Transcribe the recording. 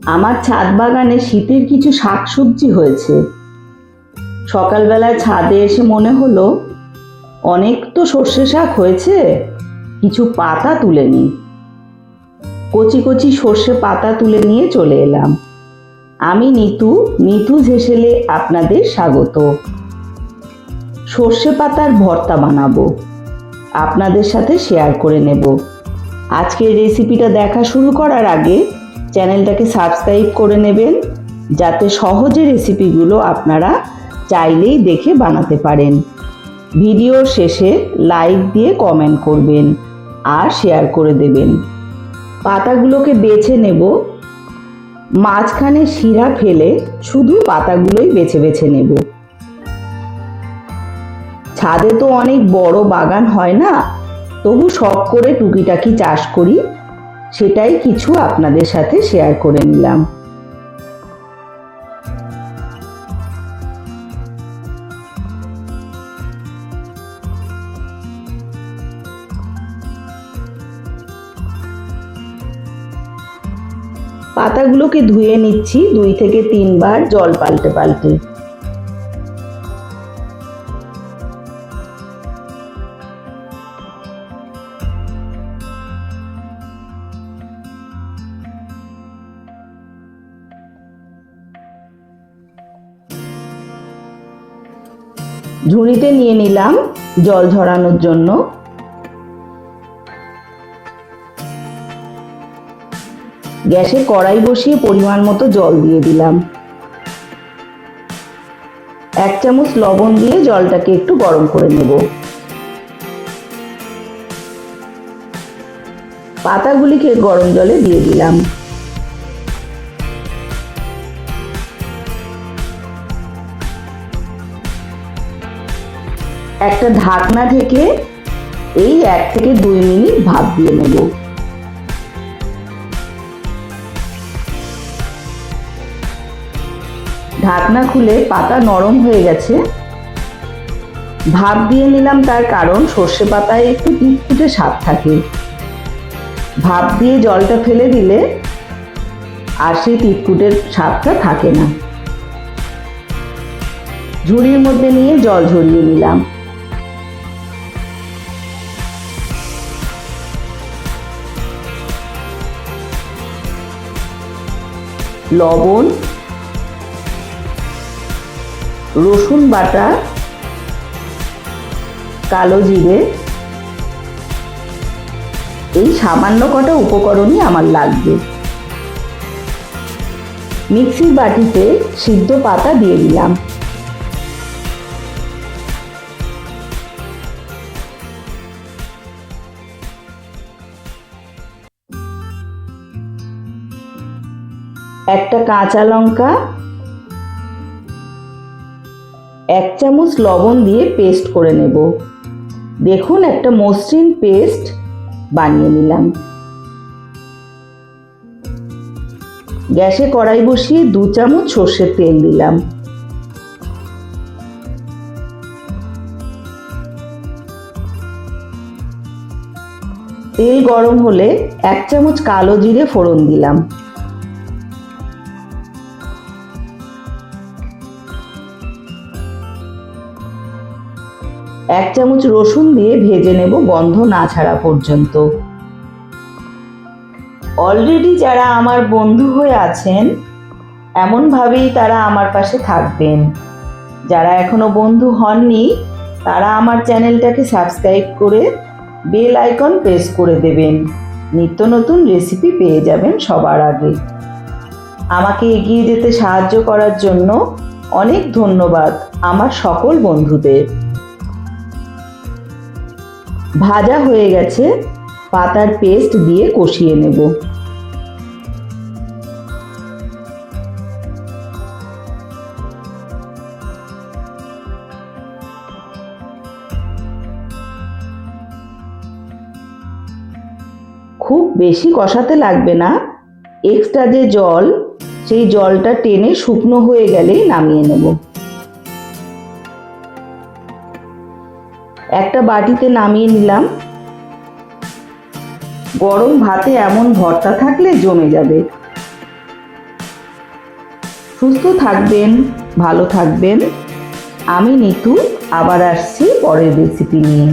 আমার ছাদ বাগানে শীতের কিছু শাকসবজি হয়েছে। সকালবেলায় ছাদে এসে মনে হলো অনেক তো সর্ষে শাক হয়েছে, কিছু পাতা তুলে নিই। কচি কচি সর্ষে পাতা তুলে নিয়ে চলে এলাম। আমি নিতু হেসেলে আপনাদের স্বাগত। সর্ষে পাতার ভর্তা বানাবো, আপনাদের সাথে শেয়ার করে নেব। আজকের রেসিপিটা দেখা শুরু করার আগে চ্যানেলটাকে সাবস্ক্রাইব করে নেবেন, যাতে সহজে রেসিপিগুলো আপনারা চাইলেই দেখে বানাতে পারেন। ভিডিওর শেষে লাইক দিয়ে কমেন্ট করবেন আর শেয়ার করে দেবেন। পাতাগুলোকে বেছে নেব, মাঝখানে শিরা ফেলে শুধু পাতাগুলোই বেছে বেছে নেব। ছাদে তো অনেক বড় বাগান হয় না, তবু শখ করে টুকিটাকি চাষ করি, সেটাই কিছু আপনাদের সাথে শেয়ার করে নিলাম। পাতাগুলোকে ধুয়ে নিচ্ছি 2 থেকে 3 বার জল পাল্টে পাল্টে। ঝুড়িতে নিয়ে নিলাম জল ঝরানোর জন্য। গ্যাসে কড়াই বসিয়ে পরিমাণ মতো জল দিয়ে দিলাম। 1 চামচ লবণ দিয়ে জলটাকে একটু গরম করে নেব। পাতাগুলিকে গরম জলে দিয়ে দিলাম। একটা ঢাকনা ঢেকে এই 1 থেকে 2 মিনিট ভাপ দিয়ে নেব। ঢাকনা খুলে পাতা নরম হয়ে গেছে। ভাপ দিয়ে নিলাম তার কারণ সর্ষে পাতায় একটু তিতকুটে স্বাদ থাকে। ভাপ দিয়ে জলটা ফেলে দিলে আর সেই তিতকুটের স্বাদটা থাকে না। ঝুড়ির মধ্যে নিয়ে জল ঝরিয়ে নিলাম। লবণ, রসুন বাটা, কালো জিরে, এই সামান্য কটা উপকরণই আমার লাগবে। মিক্সির বাটিতে সিদ্ধ পাতা দিয়ে দিলাম। একটা কাঁচা লঙ্কা, 1 চামচ লবণ দিয়ে পেস্ট করে নেব। দেখুন একটা মসৃণ পেস্ট বানিয়ে নিলাম। গ্যাসে কড়াই বসিয়ে 2 চামচ সর্ষের তেল দিলাম। তেল গরম হলে 1 চামচ কালো জিরে ফোড়ন দিলাম। 1 চামচ রসুন দিয়ে ভেজে নেব গন্ধ না ছাড়া পর্যন্ত। অলরেডি যারা আমার বন্ধু হয়ে আছেন, এমনভাবেই তারা আমার পাশে থাকবেন। যারা এখনো বন্ধু হননি, তারা আমার চ্যানেলটাকে সাবস্ক্রাইব করে বেল আইকন প্রেস করে দেবেন। নিত্য নতুন রেসিপি পেয়ে যাবেন সবার আগে। আমাকে এগিয়ে যেতে সাহায্য করার জন্য অনেক ধন্যবাদ আমার সকল বন্ধুদের। ভাজা হয়ে গেছে, পাতার পেস্ট দিয়ে কষিয়ে নেব। খুব বেশি কষাতে লাগবে না, এক্সট্রা যে জল, সেই জলটা টেনে শুকনো হয়ে গেলেই নামিয়ে নেব। একটা বাটিতে নামিয়ে নিলাম। গরম ভাতে এমন ভর্তা থাকলে জমে যাবে। সুস্থ থাকবেন, ভালো থাকবেন। আমি নিতু আবার আসছি পরের রেসিপি নিয়ে।